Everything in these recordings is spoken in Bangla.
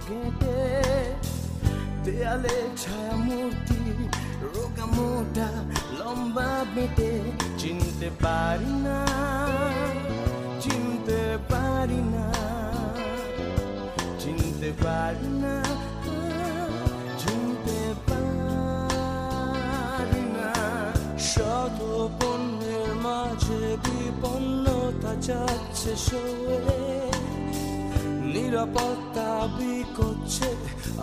গেঁটে দেয়ালে ছায়া মূর্তি রোগা মোটা লম্বা বেটে চিনতে পারি না চিনতে পারি না চিনতে পারি না চিনতে পারি না শত পণ্যের মাঝে বিপন্নতা যাচ্ছে সয়ে নিরাপত্তা বিকোচ্ছে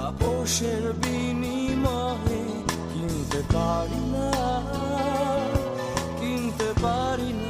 আপোষের বিনিময়ে কিনতে পারি না কিনতে পারি না